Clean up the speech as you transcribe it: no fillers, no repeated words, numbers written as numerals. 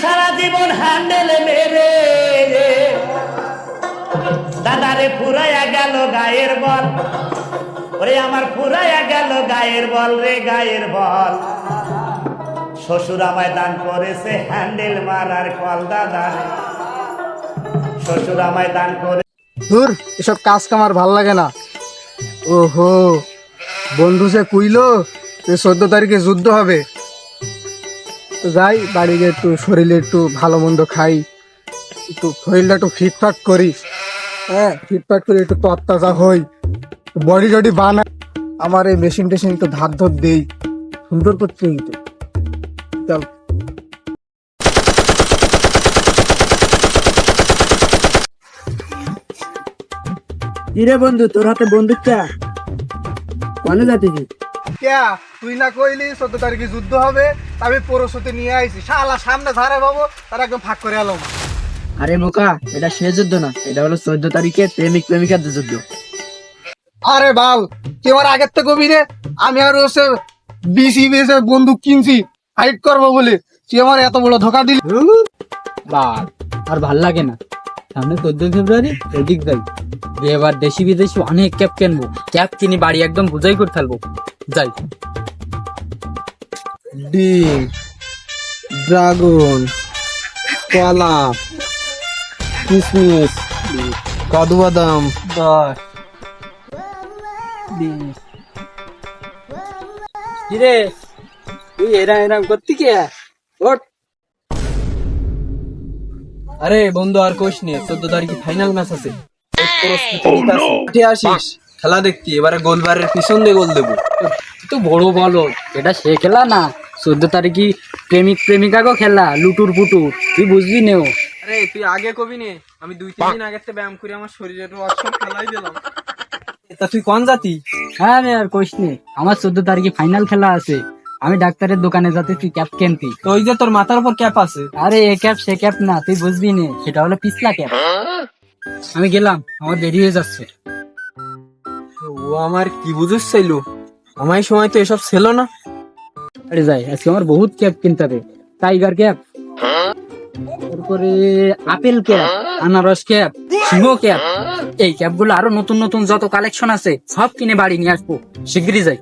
সারা জীবন handle মেরে দাদারে ফুরাইয়া গেল গায়ের বল, ওরে আমার ফুরাইয়া গেল গায়ের বল রে গায়ের বল। শ্বশুর আমায় দান করেছে হ্যান্ডেল মারার কল, দাদারে শ্বশুর আমায় দান করে। ধুর, এসব কাজ কামার ভাল লাগে না। ওহো, বন্ধু সে কইলো 14 তারিখে যুদ্ধ হবে, তো যাই বাড়ি গিয়ে একটু শরীরে একটু ভালো মন্দ খাই, একটু শরীরটা একটু ফিটফাট করি। হ্যাঁ, ফিটফাট করে একটু তত্তাজা হই, বডি টডি বানাই। আমার এই মেশিন টেশিন একটু ধার ধর দেই, সুন্দর করতে কিন্তু। চল কিরে বন্ধু, তোর হাতে বন্দুকটা কোনে যাচ্ছিস? ক্যা তুই না কইলি 14 তারিখে যুদ্ধ হবে, আমি পরশুতে নিয়ে আইছি। শালা সামনে ধারে বাবু, তার একদম ফাঁক করে এলাম। আরে বোকা, এটা সে যুদ্ধ না, এটা হলো 14 তারিখে প্রেমিক প্রেমিকাদের যুদ্ধ। আরে বাল, তুই আমার আগের থেকে কবি রে, আমি আর ওসে বিসি বেসে বন্দুক কিনছি ফাইট করবো বলে, তুই আমার এত বড় ধোকা দিলি। বাল, আর ভাল লাগে না। সামনে 14 ফেব্রুয়ারি, এদিক যাই এবার দেশি বিদেশি অনেক ক্যাপ কিনবো, ক্যাপ কিনি বাড়ি একদম বুঝাই করে ফেলবো। যাই। ডিম, ড্রাগন, কলা, কিশমিশ, কাজু বাদাম, কিরে তুই এরাম করতি কে? ওঠ। আরে বন্ধু, আর কোশ নে, 14 তারিখে ফাইনাল ম্যাচ আছে। আসিস খেলা দেখতি, এবারে গোলবারের পিছন দিয়ে গোল দেবো। তো বড় বলো, এটা সে খেলা না, 14 তারিখে প্রেমিক প্রেমিকাকেও খেলা, লুটুর পুটুর, তুই বুঝবি নেও। আরে তুই আগে কবি নে, আমি 2-3 দিন আগে ব্যায়াম করে আমার শরীরের ওয়ার্কশপ খেলাই দিলাম। তা তুই কোন জাতি? হ্যাঁ রে, আর কোশ নে, আমার 14 তারিখে ফাইনাল খেলা আছে, আমি ডাক্তারের দোকানে যাতে তুই ক্যাপ কিনতি। তো ওই যে তোর মাথার উপর ক্যাপ আছে। আরে এ ক্যাপ সে ক্যাপ না, তুই বুঝবি নে, সেটা হলো পিছলা ক্যাপ। আমি গেলাম, আমার দেরি হয়ে যাচ্ছে। ও আমার কি বুঝিস চাইলো, আমার সময় তো এসব ছিল না। আরে যাই, আজকে আমার বহুত ক্যাপ কিনতে হবে। টাইগার ক্যাপ, তারপরে আপেল ক্যাপ, আনারস ক্যাপ, সিংহ ক্যাপ, এই ক্যাপ গুলো আরো নতুন নতুন যত কালেকশন আছে সব কিনে বাড়ি নিয়ে আসবো, শিগগিরই যাই।